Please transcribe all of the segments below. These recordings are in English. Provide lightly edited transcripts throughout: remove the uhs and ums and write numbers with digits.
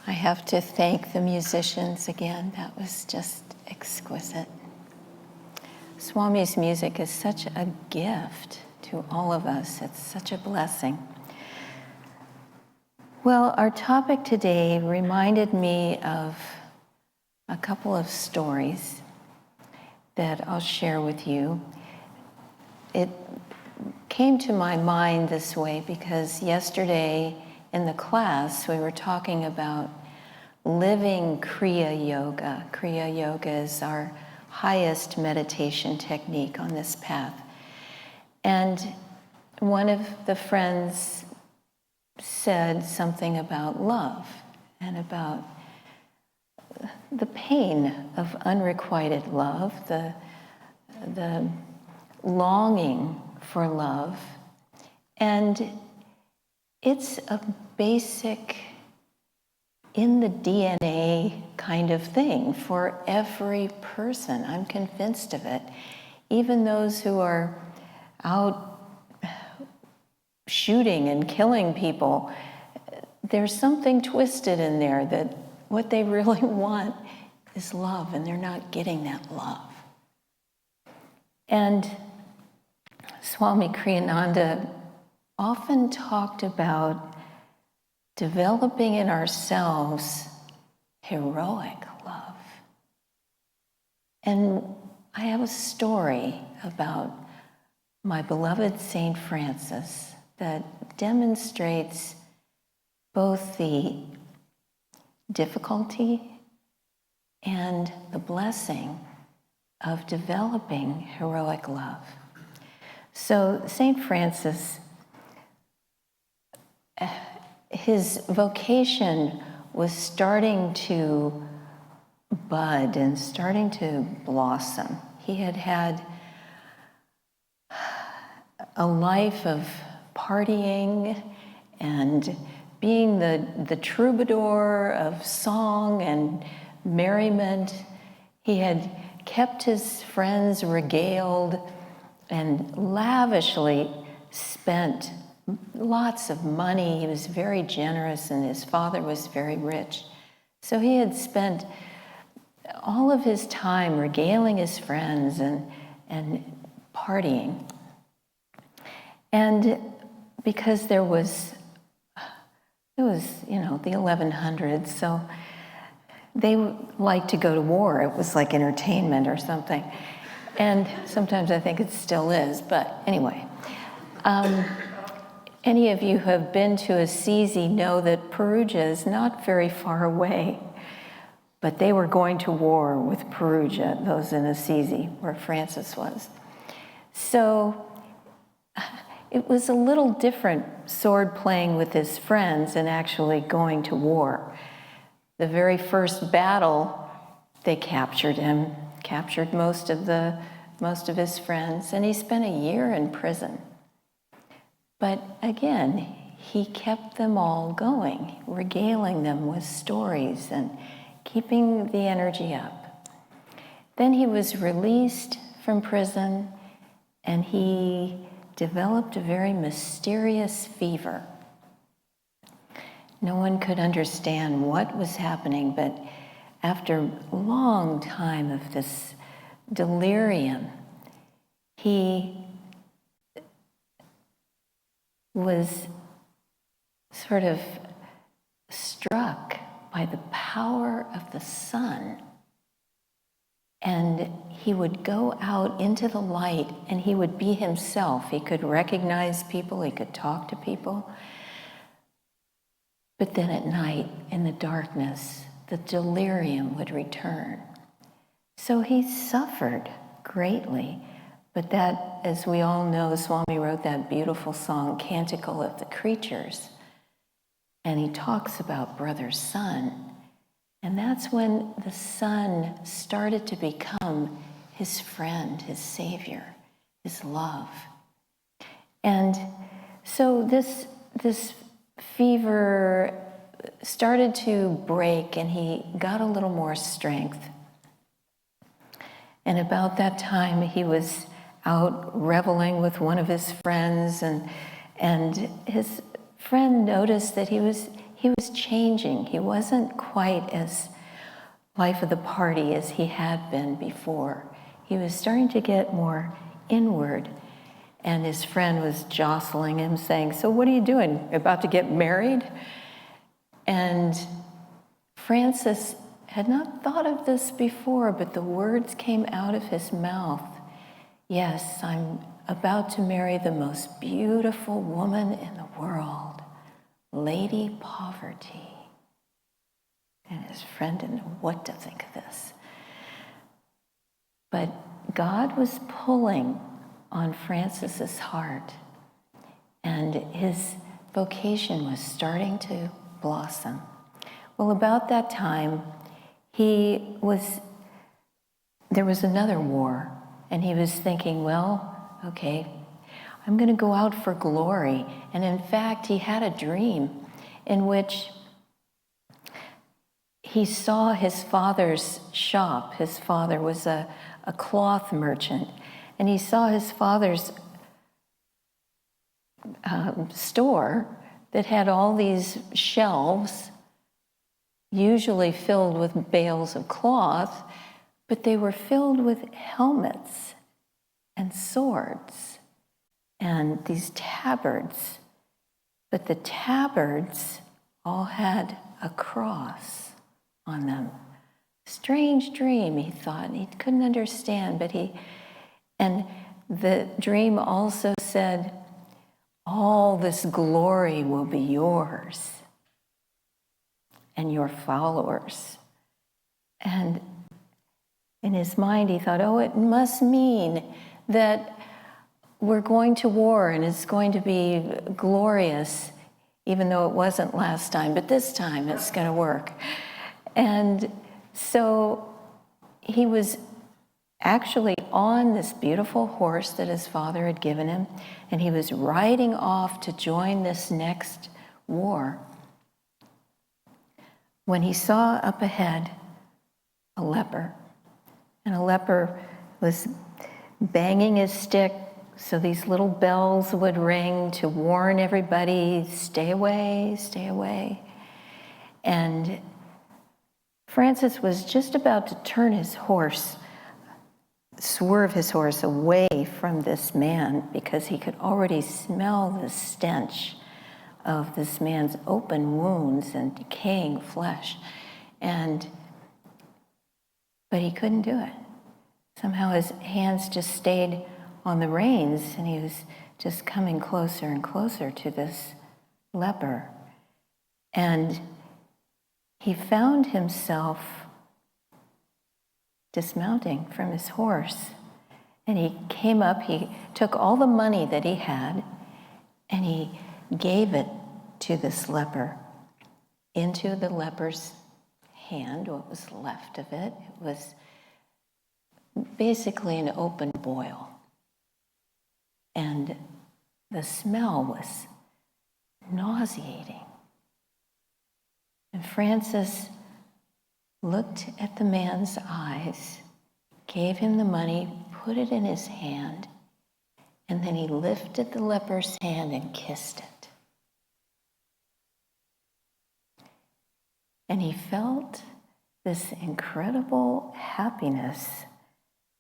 I have to thank the musicians again. That was just exquisite. Swami's music is such a gift to all of us. It's such a blessing. Well, our topic today reminded me of a couple of stories that I'll share with you. It came to my mind this way because yesterday in the class we were talking about living Kriya Yoga. Kriya Yoga is our highest meditation technique on this path. And one of the friends said something about love and about the pain of unrequited love, the longing for love. And it's a basic, in the DNA kind of thing for every person. I'm convinced of it. Even those who are out shooting and killing people, there's something twisted in there that what they really want is love, and they're not getting that love. And Swami Kriyananda often talked about developing in ourselves heroic love. And I have a story about my beloved Saint Francis that demonstrates both the difficulty and the blessing of developing heroic love. So Saint Francis, his vocation was starting to bud and starting to blossom. He had had a life of partying and being the troubadour of song and merriment. He had kept his friends regaled and lavishly spent lots of money. He was very generous, and his father was very rich. So he had spent all of his time regaling his friends and partying. And because it was, the 1100s, so they liked to go to war. It was like entertainment or something. And sometimes I think it still is, but anyway. Any of you who have been to Assisi know that Perugia is not very far away, but they were going to war with Perugia, those in Assisi, where Francis was. So it was a little different sword playing with his friends and actually going to war. The very first battle, they captured him, captured most of his friends, and he spent a year in prison. But again, he kept them all going, regaling them with stories and keeping the energy up. Then he was released from prison, and he developed a very mysterious fever. No one could understand what was happening, but after a long time of this delirium, he was sort of struck by the power of the sun. And he would go out into the light and he would be himself. He could recognize people, he could talk to people. But then at night, in the darkness, the delirium would return. So he suffered greatly. But that, as we all know, Swami wrote that beautiful song, Canticle of the Creatures. And he talks about Brother Sun. And that's when the sun started to become his friend, his savior, his love. And so this fever started to break, and he got a little more strength. And about that time, he was out reveling with one of his friends, and his friend noticed that he he was changing. He wasn't quite as life of the party as he had been before. He was starting to get more inward. And his friend was jostling him, saying, "So what are you doing? About to get married?" And Francis had not thought of this before, but the words came out of his mouth. "Yes, I'm about to marry the most beautiful woman in the world, Lady Poverty." And his friend didn't know what to think of this. But God was pulling on Francis's heart, and his vocation was starting to blossom. Well, about that time, there was another war, and he was thinking, well, okay, I'm going to go out for glory. And in fact, he had a dream in which he saw his father's shop. His father was a cloth merchant, and he saw his father's store that had all these shelves, usually filled with bales of cloth, but they were filled with helmets and swords and these tabards. But the tabards all had a cross on them. Strange dream, he thought, and he couldn't understand, and the dream also said, all this glory will be yours and your followers. And in his mind, he thought, oh, it must mean that we're going to war and it's going to be glorious, even though it wasn't last time, but this time it's going to work. And so he was actually on this beautiful horse that his father had given him, and he was riding off to join this next war, when he saw up ahead a leper. And a leper was banging his stick so these little bells would ring to warn everybody, stay away, stay away. And Francis was just about to turn his horse, swerve his horse away from this man, because he could already smell the stench of this man's open wounds and decaying flesh. But he couldn't do it. Somehow his hands just stayed on the reins, and he was just coming closer and closer to this leper. And he found himself dismounting from his horse. And he came up, he took all the money that he had, and he gave it to this leper. Into the leper's hand, what was left of it, it was basically an open boil. And the smell was nauseating. And Francis looked at the man's eyes, gave him the money, put it in his hand, and then he lifted the leper's hand and kissed it. And he felt this incredible happiness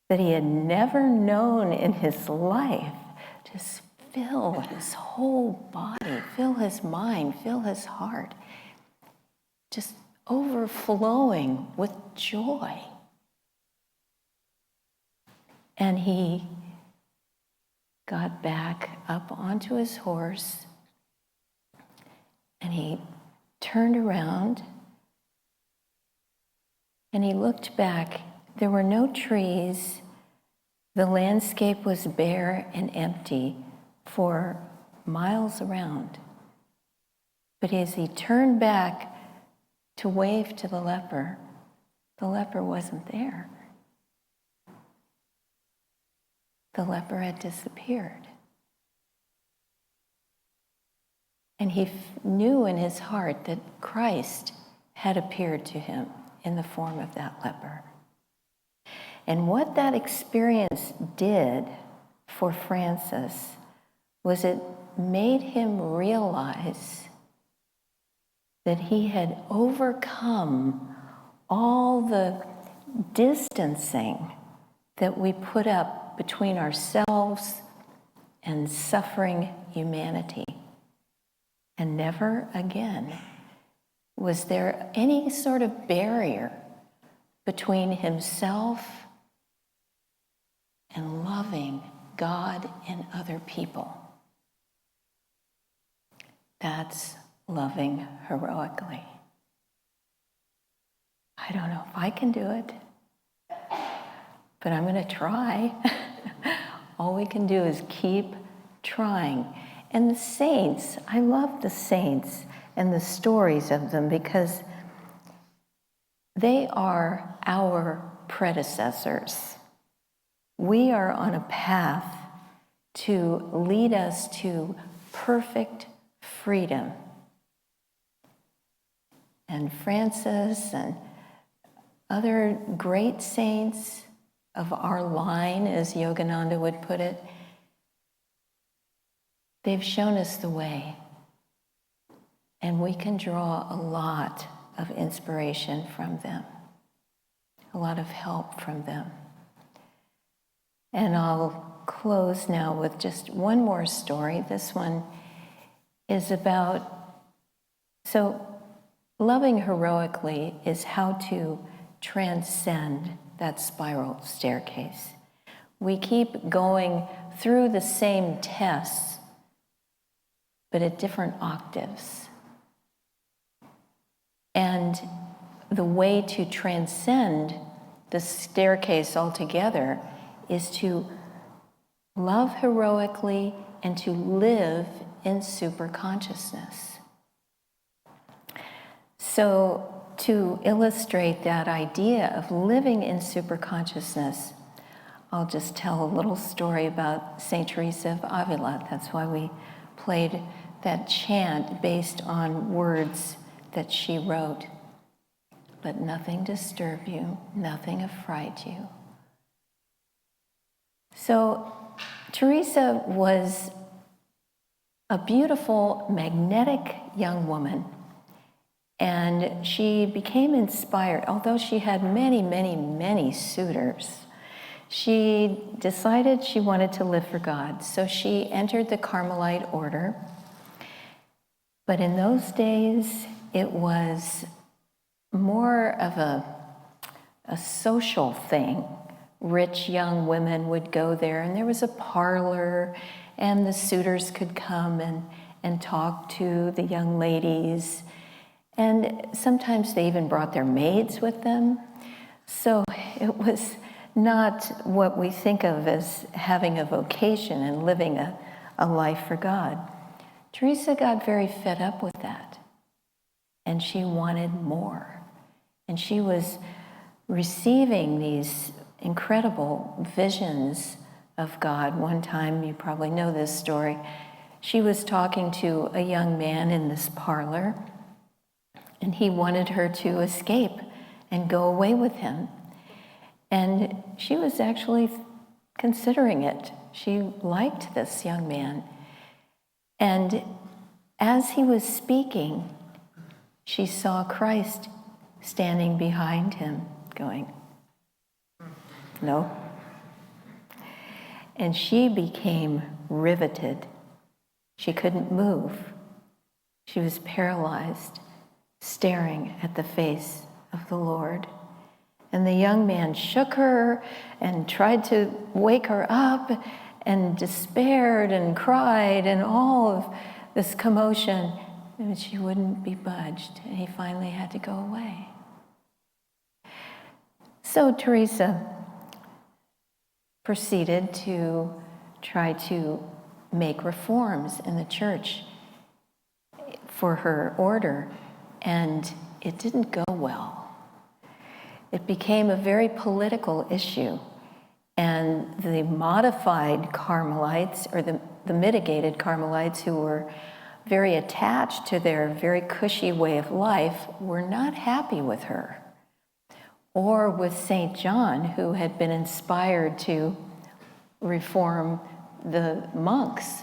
that he had never known in his life just fill his whole body, fill his mind, fill his heart, just overflowing with joy. And he got back up onto his horse, and he turned around, and he looked back. There were no trees. The landscape was bare and empty for miles around. But as he turned back to wave to the leper wasn't there. The leper had disappeared. And he knew in his heart that Christ had appeared to him in the form of that leper. And what that experience did for Francis was it made him realize that he had overcome all the distancing that we put up between ourselves and suffering humanity. And never again was there any sort of barrier between himself and loving God and other people. That's loving heroically. I don't know if I can do it, but I'm going to try. All we can do is keep trying. And the saints, I love the saints and the stories of them because they are our predecessors. We are on a path to lead us to perfect freedom. And Francis and other great saints of our line, as Yogananda would put it, they've shown us the way. And we can draw a lot of inspiration from them, a lot of help from them. And I'll close now with just one more story. This one is about, so loving heroically is how to transcend that spiral staircase. We keep going through the same tests, but at different octaves. And the way to transcend the staircase altogether is to love heroically and to live in superconsciousness. So to illustrate that idea of living in superconsciousness, I'll just tell a little story about Saint Teresa of Avila. That's why we played that chant based on words that she wrote. Let nothing disturb you, nothing affright you. So Teresa was a beautiful, magnetic young woman. And she became inspired, although she had many, many, many suitors. She decided she wanted to live for God, so she entered the Carmelite order. But in those days, it was more of a social thing. Rich young women would go there, and there was a parlor, and the suitors could come and talk to the young ladies. And sometimes they even brought their maids with them. So it was not what we think of as having a vocation and living a life for God. Teresa got very fed up with that. And she wanted more. And she was receiving these incredible visions of God. One time, you probably know this story, she was talking to a young man in this parlor, and he wanted her to escape and go away with him. And she was actually considering it. She liked this young man. And as he was speaking, she saw Christ standing behind him, going, no. And she became riveted. She couldn't move. She was paralyzed, staring at the face of the Lord. And the young man shook her and tried to wake her up and despaired and cried and all of this commotion. And she wouldn't be budged. And he finally had to go away. So Teresa proceeded to try to make reforms in the church for her order, and it didn't go well. It became a very political issue, and the modified Carmelites, or the mitigated Carmelites who were very attached to their very cushy way of life, were not happy with her. Or with St. John, who had been inspired to reform the monks.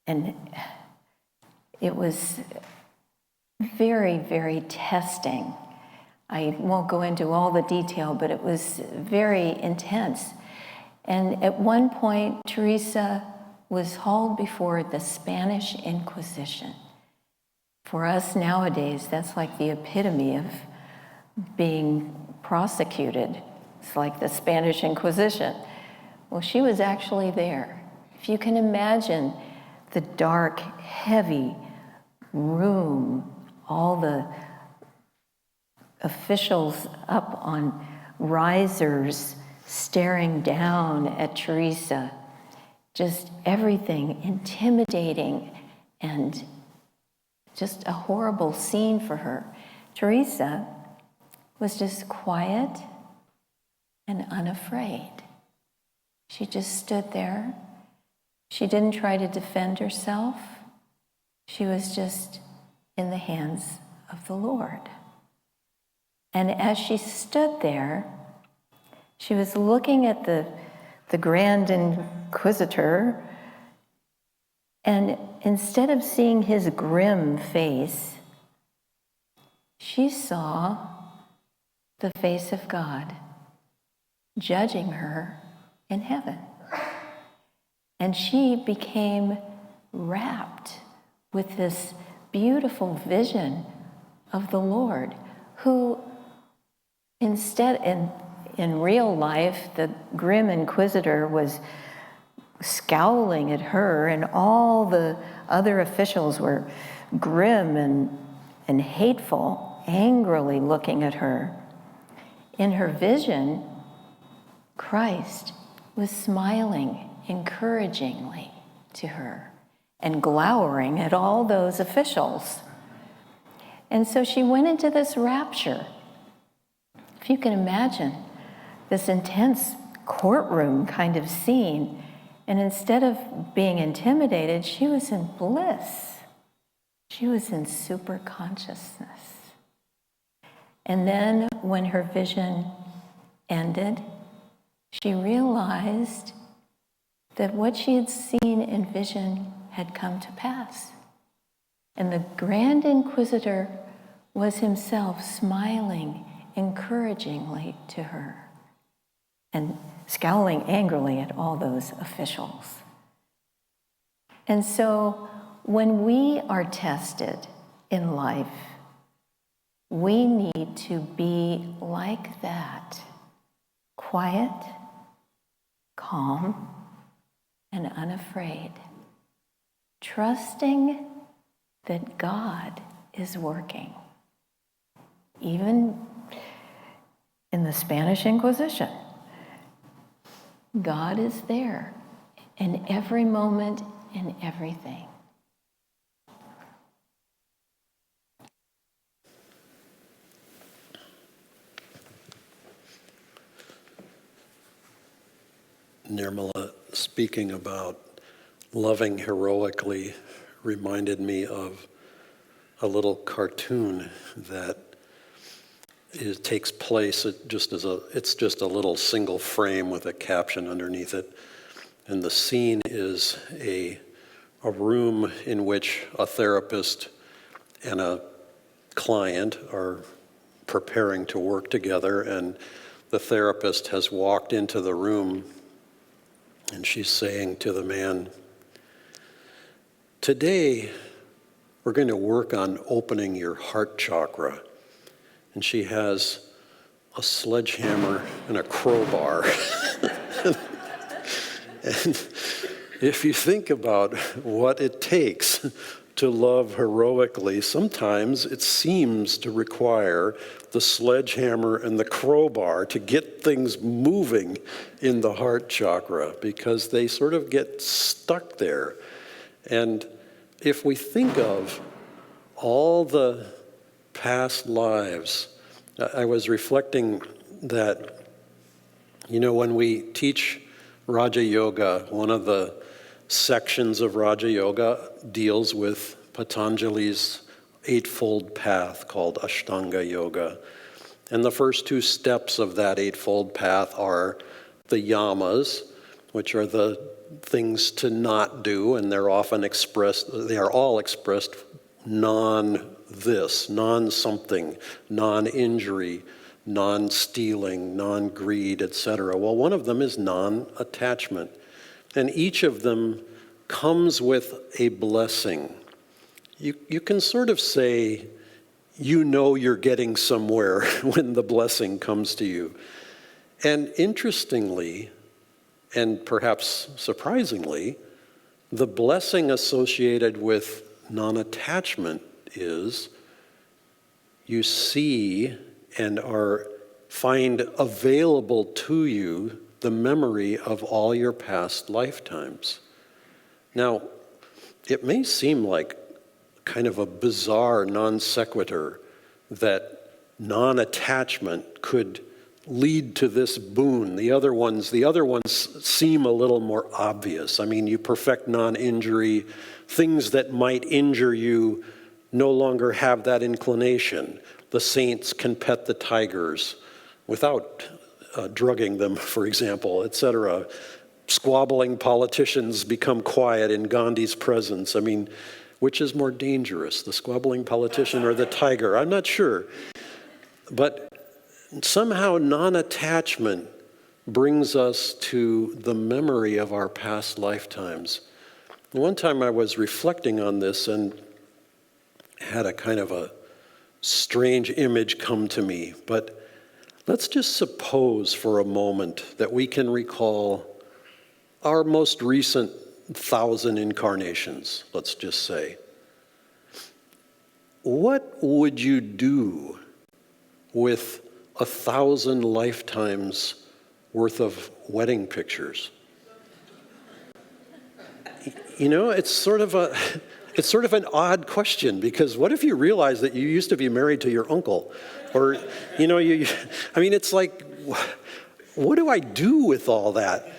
And it was very, very testing. I won't go into all the detail, but it was very intense. And at one point, Teresa was hauled before the Spanish Inquisition. For us nowadays, that's like the epitome of being prosecuted. It's like the Spanish Inquisition. Well, she was actually there. If you can imagine the dark, heavy room, all the officials up on risers staring down at Teresa, just everything intimidating and just a horrible scene for her. Teresa was just quiet and unafraid. She just stood there. She didn't try to defend herself. She was just in the hands of the Lord. And as she stood there, she was looking at the Grand Inquisitor, and instead of seeing his grim face, she saw the face of God judging her in heaven. And she became wrapped with this beautiful vision of the Lord, who instead, in real life, the grim inquisitor was scowling at her, and all the other officials were grim and hateful, angrily looking at her. In her vision, Christ was smiling encouragingly to her and glowering at all those officials. And so she went into this rapture. If you can imagine this intense courtroom kind of scene, and instead of being intimidated, she was in bliss. She was in super consciousness. And then when her vision ended, she realized that what she had seen in vision had come to pass. And the Grand Inquisitor was himself smiling encouragingly to her and scowling angrily at all those officials. And so when we are tested in life, we need to be like that, quiet, calm, and unafraid, trusting that God is working. Even in the Spanish Inquisition, God is there in every moment, in everything. Nirmala, speaking about loving heroically, reminded me of a little cartoon that takes place. It's just a little single frame with a caption underneath it, and the scene is a room in which a therapist and a client are preparing to work together, and the therapist has walked into the room. And she's saying to the man, "Today, we're going to work on opening your heart chakra." And she has a sledgehammer and a crowbar. And if you think about what it takes to love heroically, sometimes it seems to require the sledgehammer and the crowbar to get things moving in the heart chakra, because they sort of get stuck there. And if we think of all the past lives, I was reflecting that, when we teach Raja Yoga, one of the sections of Raja Yoga deals with Patanjali's eightfold path called Ashtanga Yoga. And the first two steps of that eightfold path are the yamas, which are the things to not do, and they are all expressed non-this, non-something, non-injury, non-stealing, non-greed, etc. Well, one of them is non-attachment. And each of them comes with a blessing. You can sort of say, you know you're getting somewhere when the blessing comes to you. And interestingly, and perhaps surprisingly, the blessing associated with non-attachment is you see and find available to you the memory of all your past lifetimes. Now, it may seem like kind of a bizarre non sequitur that non-attachment could lead to this boon. The other ones seem a little more obvious. I mean, you perfect non-injury. Things that might injure you no longer have that inclination. The saints can pet the tigers without drugging them, for example, etc. Squabbling politicians become quiet in Gandhi's presence. I mean, which is more dangerous, the squabbling politician or the tiger? I'm not sure. But somehow non-attachment brings us to the memory of our past lifetimes. One time I was reflecting on this and had a kind of a strange image come to me. But let's just suppose for a moment that we can recall our most recent 1,000 incarnations, let's just say. What would you do with 1,000 lifetimes worth of wedding pictures? You know, it's sort of an odd question, because what if you realize that you used to be married to your uncle? Or, you know, it's like, what do I do with all that?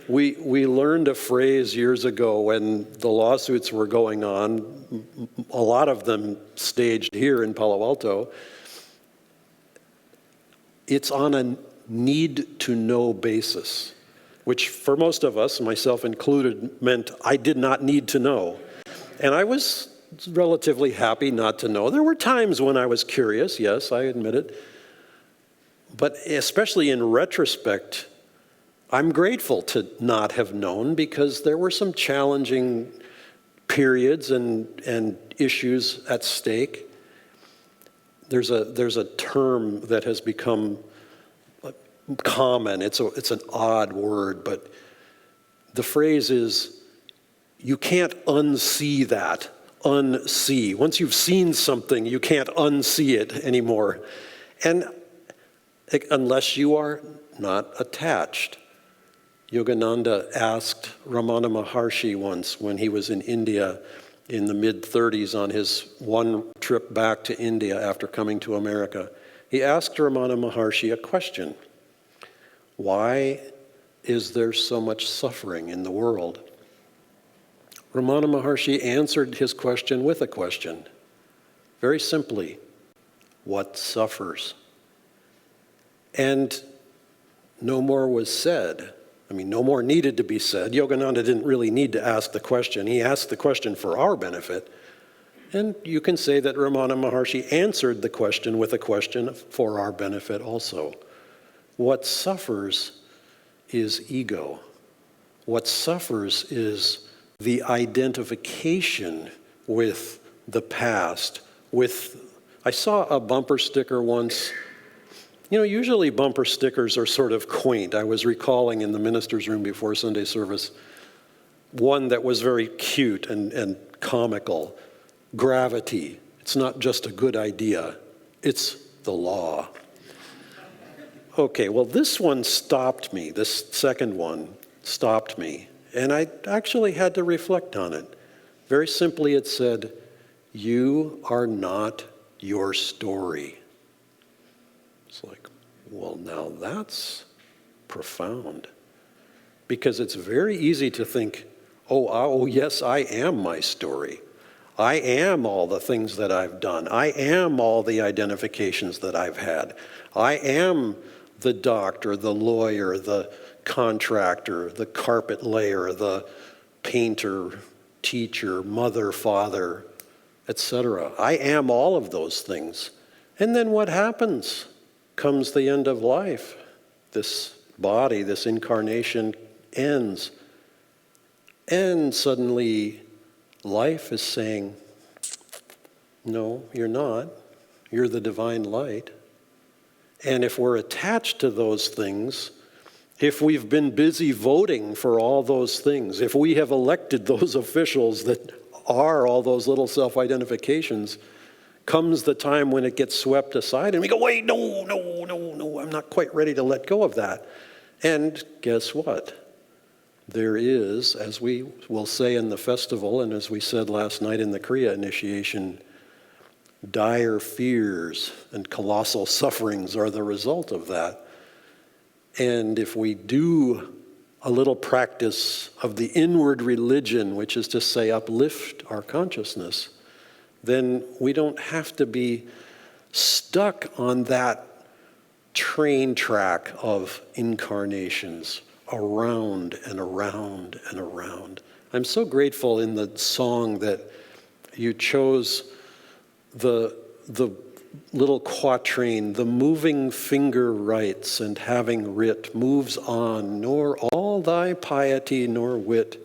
We learned a phrase years ago when the lawsuits were going on, a lot of them staged here in Palo Alto. It's on a need-to-know basis, which for most of us, myself included, meant I did not need to know. And I was relatively happy not to know. There were times when I was curious, yes, I admit it. But especially in retrospect, I'm grateful to not have known, because there were some challenging periods and issues at stake. There's a term that has become common. It's an odd word, but the phrase is, you can't unsee that. Unsee. Once you've seen something, you can't unsee it anymore. And unless you are not attached. Yogananda asked Ramana Maharshi once, when he was in India in the mid-30s on his one trip back to India after coming to America, he asked Ramana Maharshi a question. Why is there so much suffering in the world? Ramana Maharshi answered his question with a question. Very simply, what suffers? And no more was said. I mean, no more needed to be said. Yogananda didn't really need to ask the question. He asked the question for our benefit. And you can say that Ramana Maharshi answered the question with a question for our benefit also. What suffers is ego. What suffers is the identification with the past. I saw a bumper sticker once. You know, usually bumper stickers are sort of quaint. I was recalling in the minister's room before Sunday service one that was very cute and comical. Gravity. It's not just a good idea. It's the law. Okay, well, this one stopped me. This second one stopped me. And I actually had to reflect on it. Very simply, it said, you are not your story. It's like, well, now that's profound. Because it's very easy to think, oh, yes, I am my story. I am all the things that I've done. I am all the identifications that I've had. I am the doctor, the lawyer, the contractor, the carpet layer, the painter, teacher, mother, father, etc. I am all of those things. And then what happens? Comes the end of life. This body, this incarnation ends. And suddenly life is saying, no, you're not. You're the divine light. And if we're attached to those things, if we've been busy voting for all those things, if we have elected those officials that are all those little self-identifications, comes the time when it gets swept aside and we go, wait, no, I'm not quite ready to let go of that. And guess what? There is, as we will say in the festival, and as we said last night in the Kriya initiation, dire fears and colossal sufferings are the result of that. And if we do a little practice of the inward religion, which is to say uplift our consciousness, then we don't have to be stuck on that train track of incarnations around and around and around. I'm so grateful in the song that you chose the little quatrain, the moving finger writes and having writ moves on, nor all thy piety nor wit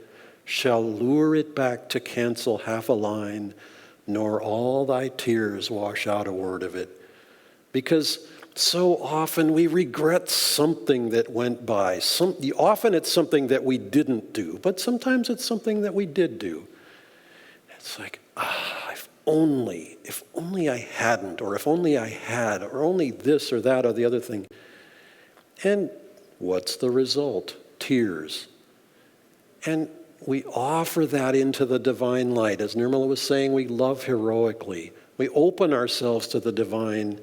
shall lure it back to cancel half a line, nor all thy tears wash out a word of it. Because so often we regret something that went by. Often it's something that we didn't do, but sometimes it's something that we did do. It's like, if only I hadn't, or if only I had, or only this or that or the other thing. And what's the result? Tears. And we offer that into the divine light. As Nirmala was saying, we love heroically. We open ourselves to the divine.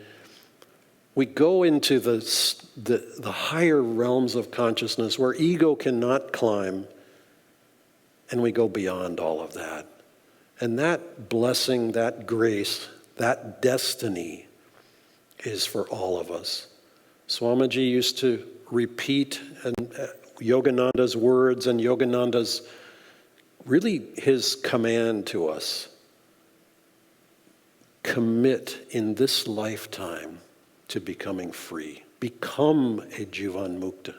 We go into the higher realms of consciousness where ego cannot climb, and we go beyond all of that. And that blessing, that grace, that destiny is for all of us. Swamiji used to repeat Yogananda's words and Yogananda's, really his command to us. Commit in this lifetime to becoming free. Become a Jivan Mukta.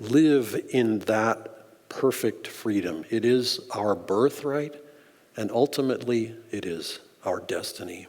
Live in that perfect freedom. It is our birthright. And ultimately, it is our destiny.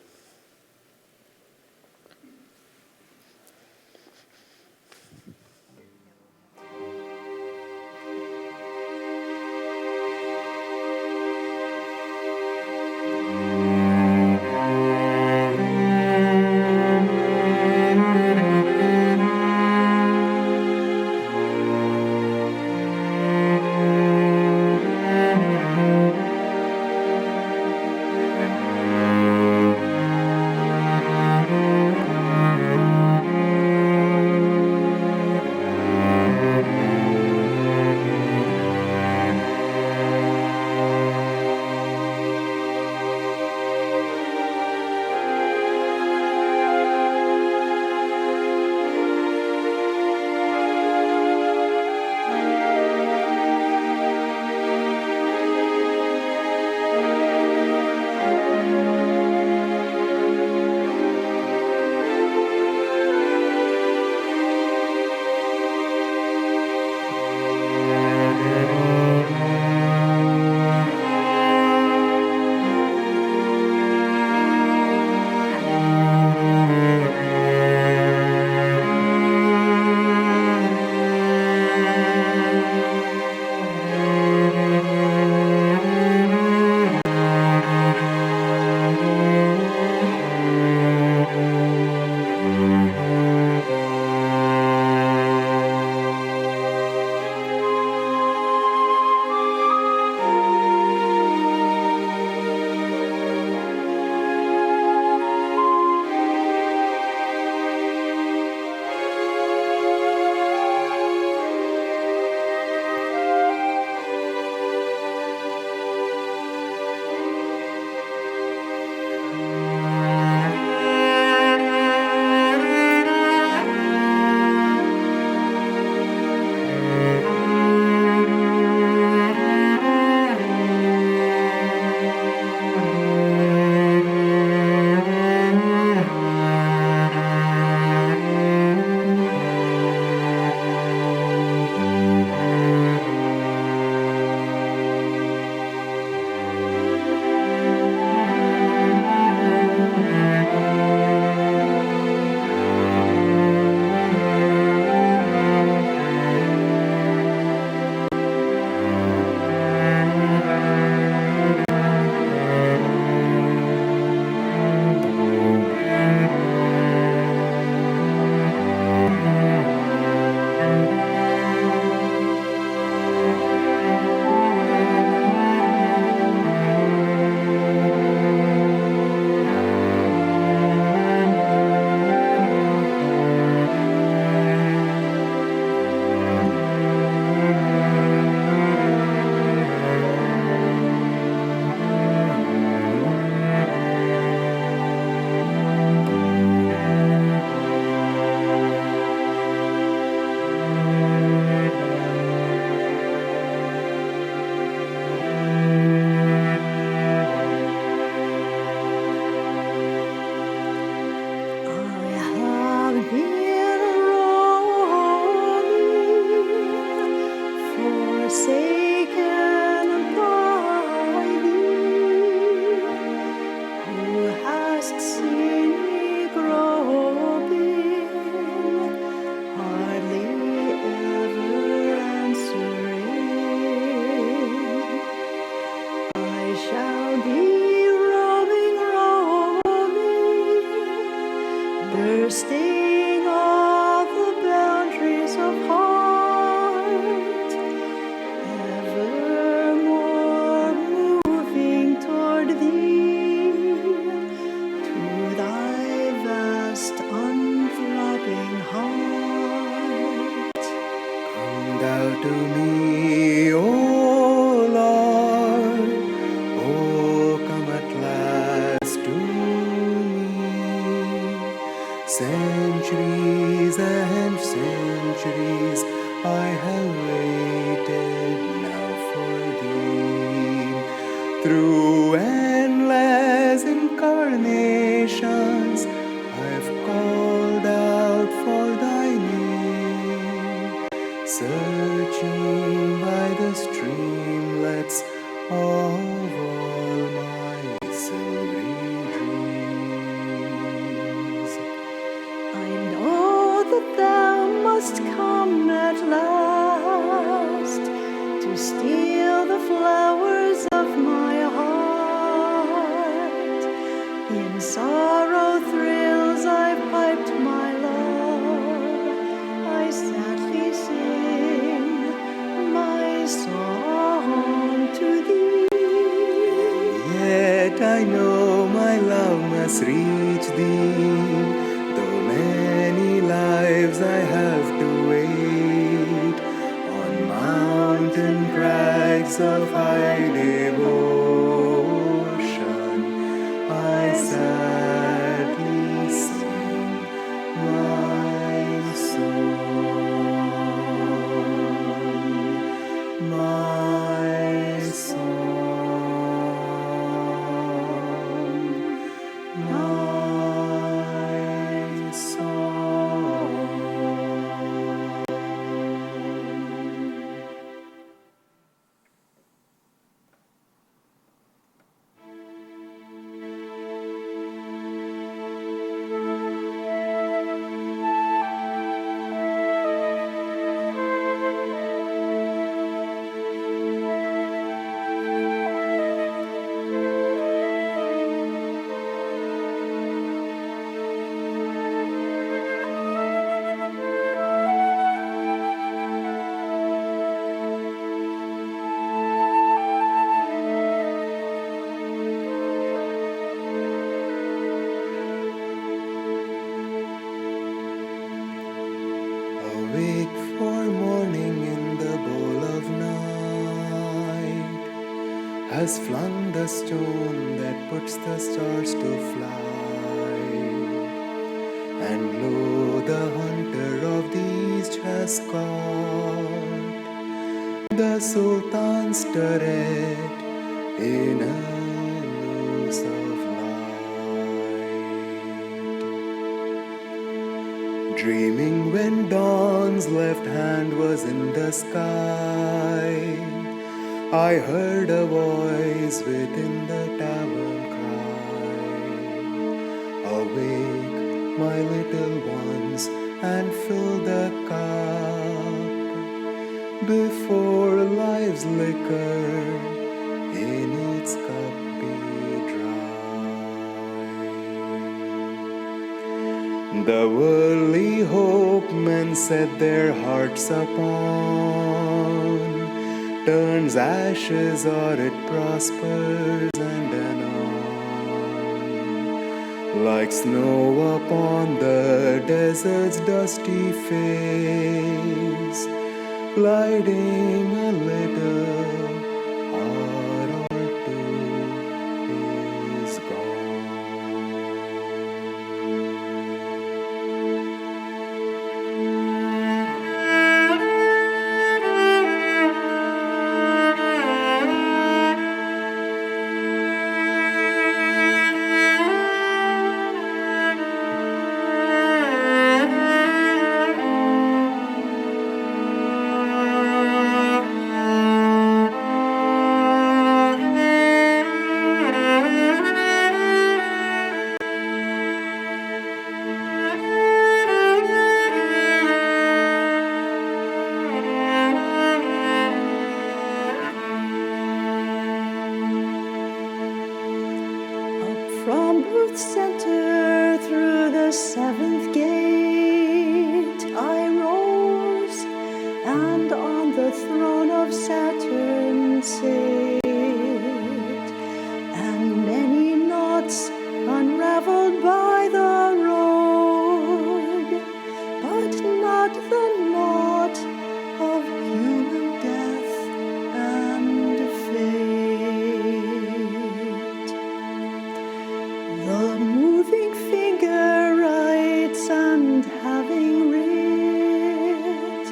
must see me groping, hardly ever answering. I shall be roaming, roaming, bursting all the boundaries of heart, evermore moving toward thee, to thy vast unthrobbing heart. Come thou to me, O Lord, oh come at last to me. Centuries and centuries I have waited now for thee. Through endless incarnations I've called out for thy name, searching by the streamlets of all my silvery dreams. I know that thou must come at last to steal the flowers of my heart. In sorrow thrills I've piped my love, I sadly sing my song to thee. Yet I know my love must reach thee, though many lives I have to wait on mountain crags of high devotion. I sadly sing my song, my song, my song. Awake for morning in the bowl of night, has flung the stone that puts the stars to flight. And lo, the hunter of the east has caught the Sultan's turret in a noose of light. Dreaming when dawn's left hand was in the sky, I heard a voice within the tavern cry, awake, my little ones, and fill the cup before life's liquor in its cup be dry. The worldly hope men set their hearts upon turns ashes or it prospers and anon, like snow upon the desert's dusty face, gliding a little, hour or two is gone. center through the seventh gate I rose, and on the throne of Saturn sate, and many knots unraveled by the road, but not the knot of human death and fate. The moving finger writes, and having writ,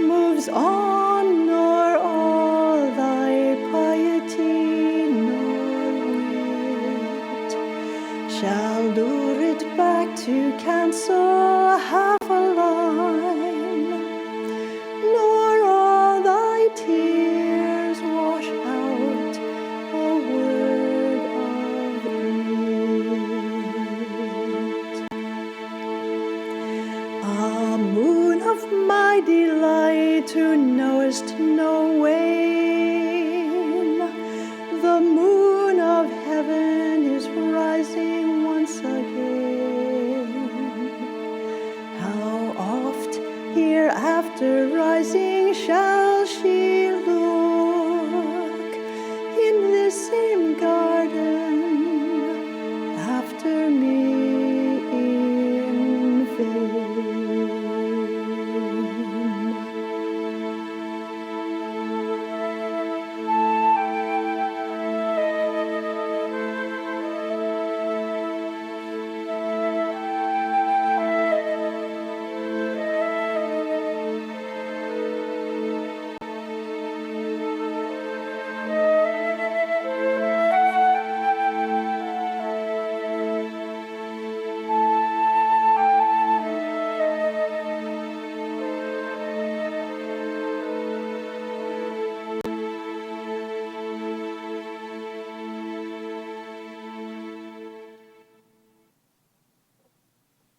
moves on, nor all thy piety nor wit shall lure it back to cancel half a line, nor all thy tears wash out a word of it. Ah, moon of my delight, who knowest no wane, the moon of heaven is rising once again. How oft hereafter rising shall she